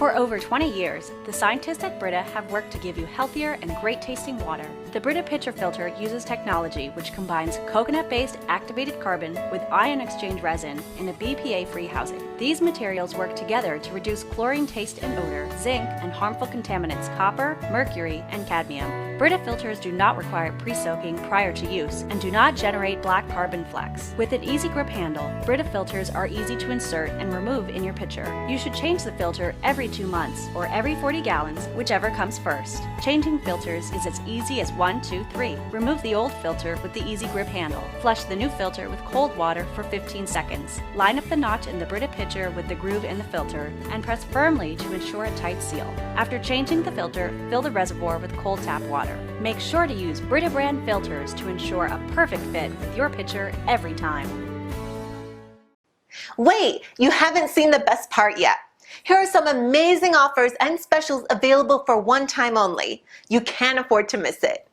For over 20 years, the scientists at Brita have worked to give you healthier and great-tasting water. The Brita pitcher filter uses technology which combines coconut-based activated carbon with ion exchange resin in a BPA-free housing. These materials work together to reduce chlorine taste and odor, zinc, and harmful contaminants copper, mercury, and cadmium. Brita filters do not require pre-soaking prior to use and do not generate black carbon flecks. With an easy grip handle, Brita filters are easy to insert and remove in your pitcher. You should change the filter every 2 months or every 40 gallons, whichever comes first. Changing filters is as easy as 1, 2, 3. Remove the old filter with the easy grip handle. Flush the new filter with cold water for 15 seconds. Line up the notch in the Brita pitcher with the groove in the filter and press firmly to ensure a tight seal. After changing the filter, fill the reservoir with cold tap water. Make sure to use Brita brand filters to ensure a perfect fit with your pitcher every time. Wait, you haven't seen the best part yet. Here are some amazing offers and specials available for one time only. You can't afford to miss it.